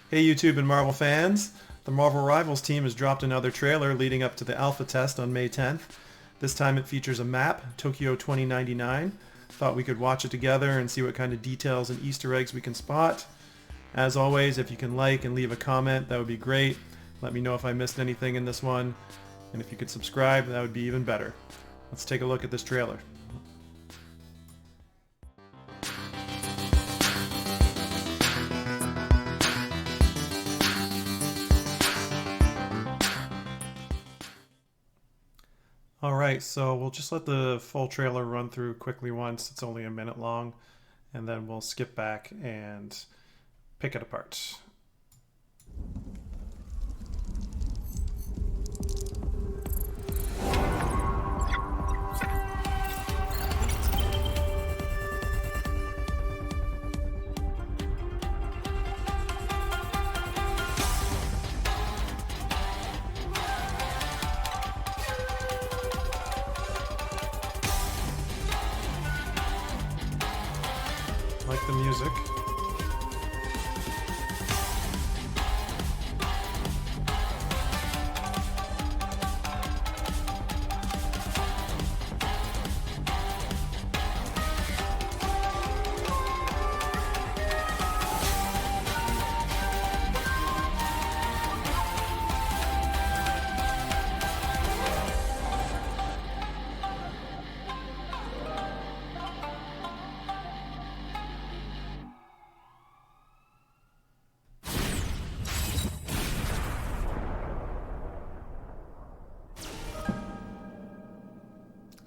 Hey YouTube and Marvel fans! The Marvel Rivals team has dropped another trailer leading up to the alpha test on May 10th. This time it features a map, Tokyo 2099. Thought we could watch it together and see what kind of details and Easter eggs we can spot. As always, if you can like and leave a comment, that would be great. Let me know if I missed anything in this one. And if you could subscribe, that would be even better. Let's take a look at this trailer. Alright, so we'll just let the full trailer run through quickly once. It's only a minute long, and then we'll skip back and pick it apart. Like the music.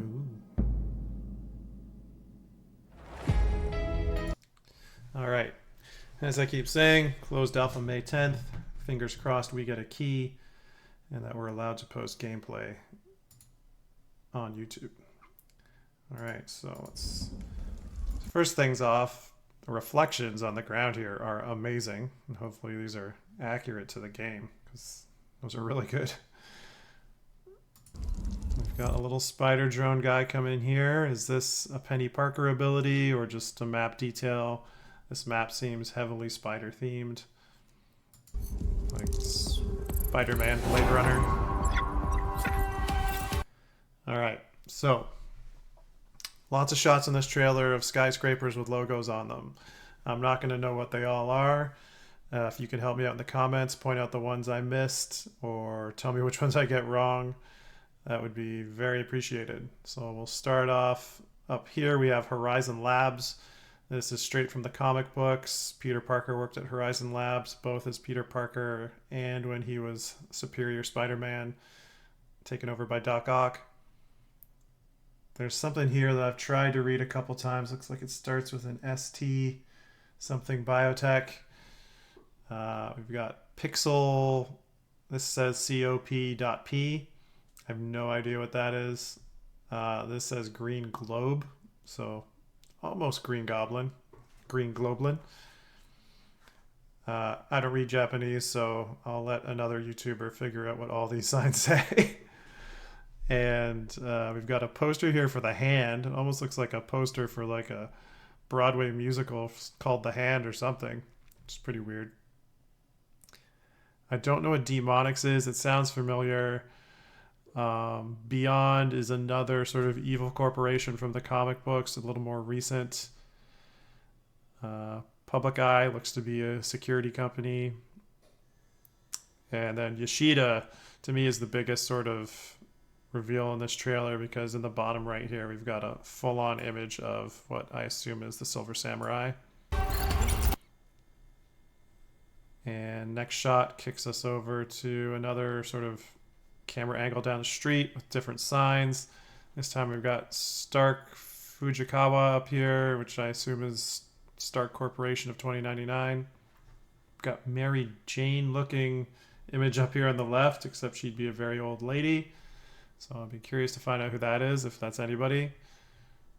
Ooh. All right. As I keep saying, closed alpha May 10th. Fingers crossed we get a key and that we're allowed to post gameplay on YouTube. All right, so let's... First things off, the reflections on the ground here are amazing. And hopefully these are accurate to the game because those are really good. We've got a little spider drone guy come in here. Is this a Penny Parker ability or just a map detail? This map seems heavily spider themed. Like Spider-Man, Blade Runner. Alright, so lots of shots in this trailer of skyscrapers with logos on them. I'm not going to know what they all are. If you can help me out in the comments, point out the ones I missed or tell me which ones I get wrong. That would be very appreciated. So we'll start off up here. We have Horizon Labs. This is straight from the comic books. Peter Parker worked at Horizon Labs, both as Peter Parker and when he was Superior Spider-Man, taken over by Doc Ock. There's something here that I've tried to read a couple times. Looks like it starts with an ST, something biotech. We've got Pixel. This says COP.P. I have no idea what that is. This says Green Globe, so almost Green Goblin, Green Globlin. I don't read Japanese, so I'll let another YouTuber figure out what all these signs say. And we've got a poster here for The Hand. It almost looks like a poster for like a Broadway musical called The Hand or something. It's pretty weird. I don't know what Demonics is. It sounds familiar. Beyond is another sort of evil corporation from the comic books, a little more recent. Public Eye looks to be a security company. And then Yoshida, to me, is the biggest sort of reveal in this trailer because in the bottom right here, we've got a full-on image of what I assume is the Silver Samurai. And next shot kicks us over to another sort of camera angle down the street with different signs. This time we've got Stark Fujikawa up here, which I assume is Stark Corporation of 2099. We've got Mary Jane looking image up here on the left, except she'd be a very old lady. So I'll be curious to find out who that is, if that's anybody.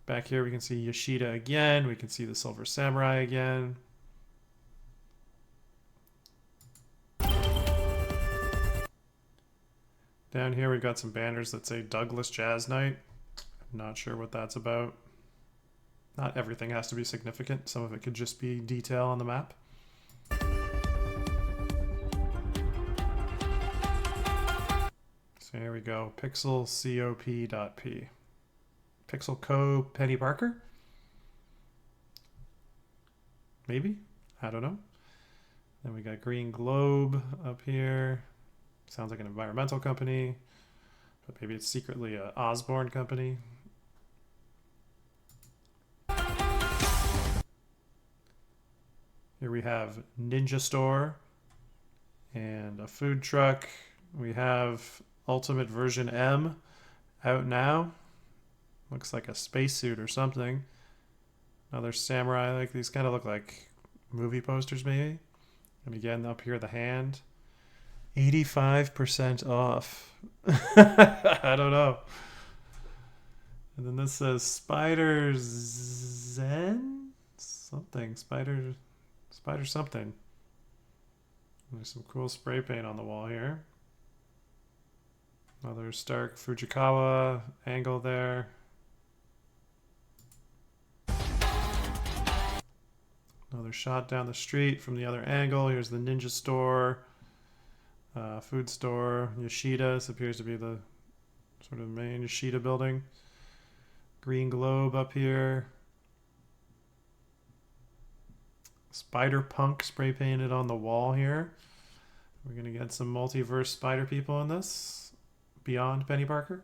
Back here we can see Yoshida again. We can see the Silver Samurai again. Down here we've got some banners that say Douglas Jazz Night. I'm not sure what that's about. Not everything has to be significant. Some of it could just be detail on the map. we go. Pixelcop.p. Pixel Co. Penny Parker? Maybe? I don't know. Then we got Green Globe up here. Sounds like an environmental company, but maybe it's secretly a Osborne company. Here we have Ninja Store and a food truck. We have Ultimate Version M out now. Looks like a spacesuit or something. Another samurai. Like these kind of look like movie posters maybe. And again, up here the hand. 85% off. I don't know. And then this says Spider Zen? Something. Spider something. There's some cool spray paint on the wall here. Another Stark Fujikawa angle there. Another shot down the street from the other angle. Here's the Ninja Store, food store, Yoshida. This appears to be the sort of main Yoshida building. Green Globe up here. Spider Punk spray painted on the wall here. We're going to get some multiverse spider people in this. Beyond Penny Parker.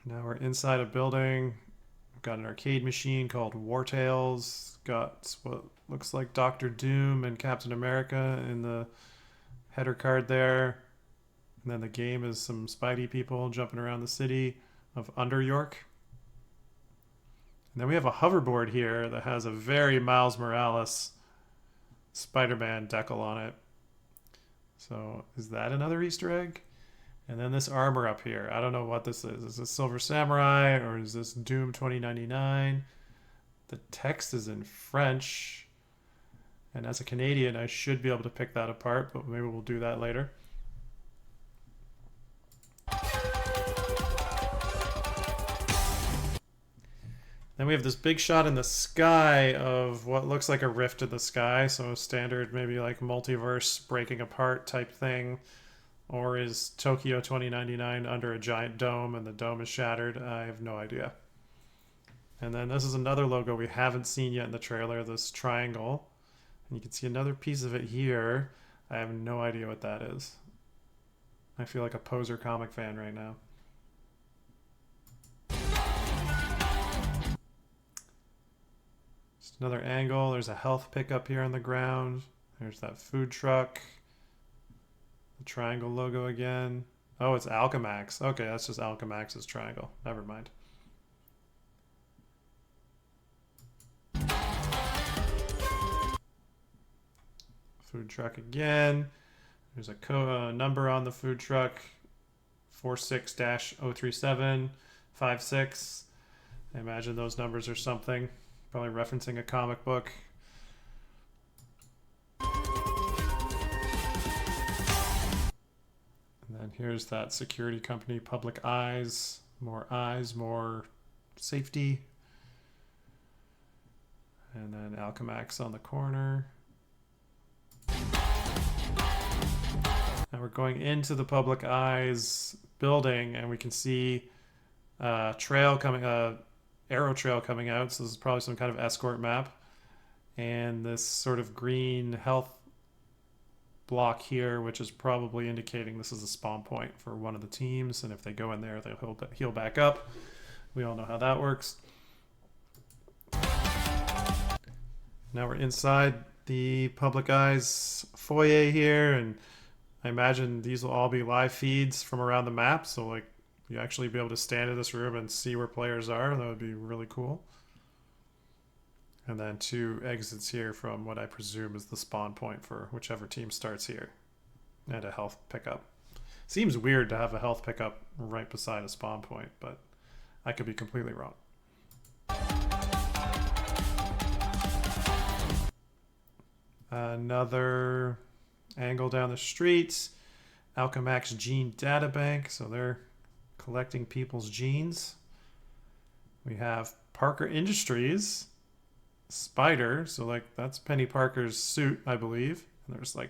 Now we're inside a building. We've got an arcade machine called War Tales. Got what looks like Doctor Doom and Captain America in the header card there. And then the game is some Spidey people jumping around the city of Under York. And then we have a hoverboard here that has a very Miles Morales Spider-Man decal on it. So is that another Easter egg? And then this armor up here. I don't know what this is. Is this Silver Samurai or is this Doom 2099? The text is in French. And as a Canadian, I should be able to pick that apart, but maybe we'll do that later. Then we have this big shot in the sky of what looks like a rift in the sky. So a standard maybe like multiverse breaking apart type thing. Or is Tokyo 2099 under a giant dome and the dome is shattered? I have no idea. And then this is another logo we haven't seen yet in the trailer, this triangle. And you can see another piece of it here. I have no idea what that is. I feel like a poser comic fan right now. Another angle. There's a health pick up here on the ground. There's that food truck. The triangle logo again. Oh, it's Alchemax. Okay, that's just Alchemax's triangle. Never mind. Food truck again. There's a number on the food truck. 46-03756. I imagine those numbers are something. Probably referencing a comic book. And then here's that security company, Public Eyes. Eyes, more safety. And then Alchemax on the corner. And we're going into the Public Eyes building, and we can see trail coming, arrow trail coming out, so this is probably some kind of escort map. And this sort of green health block here, which is probably indicating this is a spawn point for one of the teams, and if they go in there, they'll heal back up. We all know how that works. Now we're inside the Public Eyes foyer here, and I imagine these will all be live feeds from around the map, so like you actually be able to stand in this room and see where players are. That would be really cool. And then 2 exits here from what I presume is the spawn point for whichever team starts here. And a health pickup. Seems weird to have a health pickup right beside a spawn point, but I could be completely wrong. Another angle down the street. Alchemax Gene Databank. So they're collecting people's genes. We have Parker Industries. Spider. So like that's Penny Parker's suit, I believe. And there's like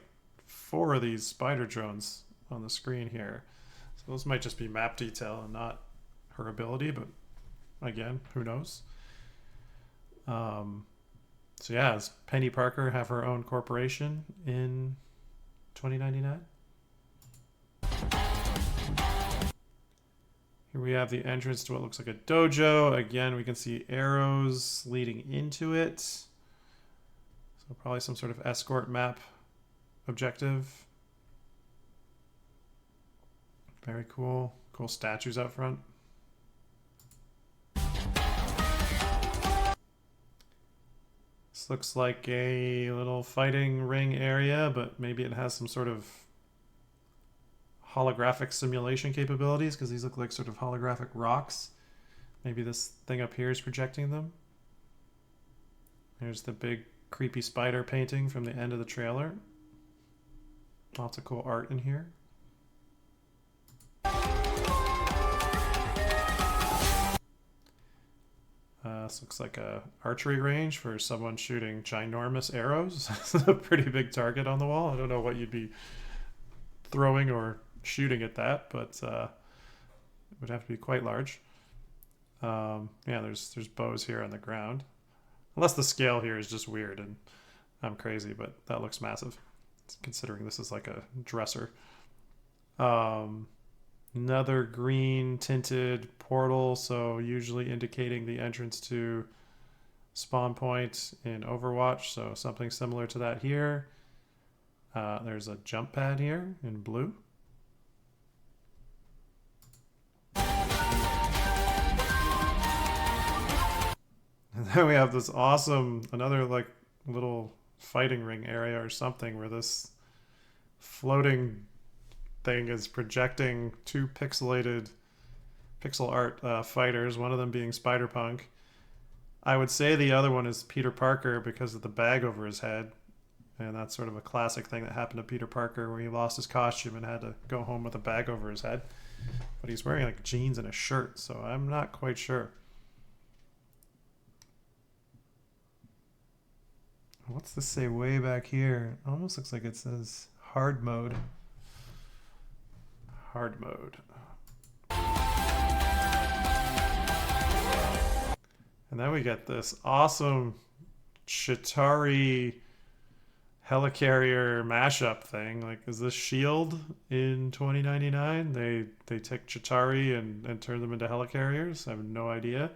4 of these spider drones on the screen here. So those might just be map detail and not her ability, but again, who knows? So yeah, does Penny Parker have her own corporation in 2099? Here we have the entrance to what looks like a dojo. Again, we can see arrows leading into it. So probably some sort of escort map objective. Very cool. Cool statues out front. This looks like a little fighting ring area, but maybe it has some sort of holographic simulation capabilities because these look like sort of holographic rocks. Maybe this thing up here is projecting them. There's the big creepy spider painting from the end of the trailer. Lots of cool art in here. This looks like a archery range for someone shooting ginormous arrows. It's a pretty big target on the wall. I don't know what you'd be throwing or shooting at that, but it would have to be quite large. Yeah, there's bows here on the ground. Unless the scale here is just weird and I'm crazy, but that looks massive, considering this is like a dresser. Another green tinted portal, so usually indicating the entrance to spawn point in Overwatch, so something similar to that here. There's a jump pad here in blue. And then we have this awesome, another like little fighting ring area or something where this floating thing is projecting 2 pixelated pixel art fighters, one of them being Spider-Punk. I would say the other one is Peter Parker because of the bag over his head. And that's sort of a classic thing that happened to Peter Parker where he lost his costume and had to go home with a bag over his head. But he's wearing like jeans and a shirt, so I'm not quite sure. What's this say way back here? It almost looks like it says hard mode. Hard mode. And then we get this awesome Chitauri helicarrier mashup thing. Like, is this S.H.I.E.L.D. in 2099? They take Chitauri and turn them into helicarriers? I have no idea.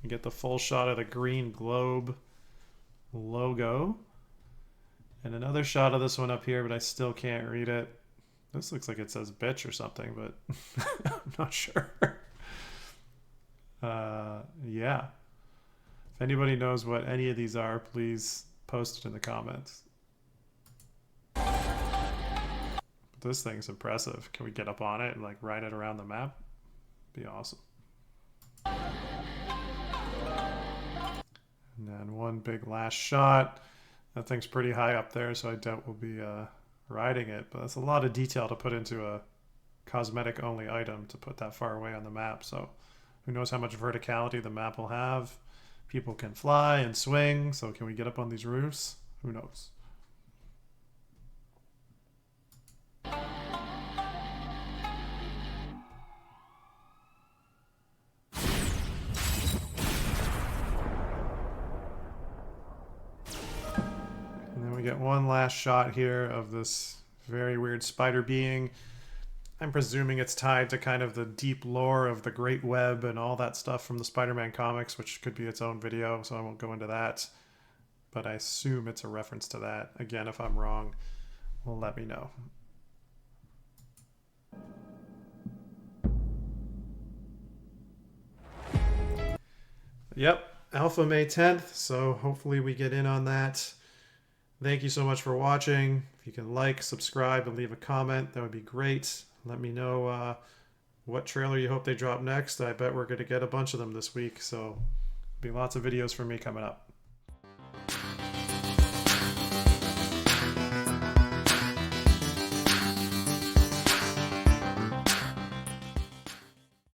You get the full shot of the green globe logo. And another shot of this one up here, but I still can't read it. This looks like it says bitch or something, but I'm not sure. Yeah. If anybody knows what any of these are, please post it in the comments. But this thing's impressive. Can we get up on it and like ride it around the map? Be awesome. And then one big last shot. That thing's pretty high up there, so I doubt we'll be riding it, but that's a lot of detail to put into a cosmetic only item to put that far away on the map. So who knows how much verticality the map will have. People can fly and swing, so can we get up on these roofs? Who knows? Get one last shot here of this very weird spider being. I'm presuming it's tied to kind of the deep lore of the Great Web and all that stuff from the Spider-Man comics, which could be its own video, so I won't go into that. But I assume it's a reference to that. Again, if I'm wrong, well, let me know. Yep, Alpha May 10th, so hopefully we get in on that. Thank you so much for watching. If you can like, subscribe, and leave a comment, that would be great. Let me know what trailer you hope they drop next. I bet we're going to get a bunch of them this week, so there'll be lots of videos from me coming up.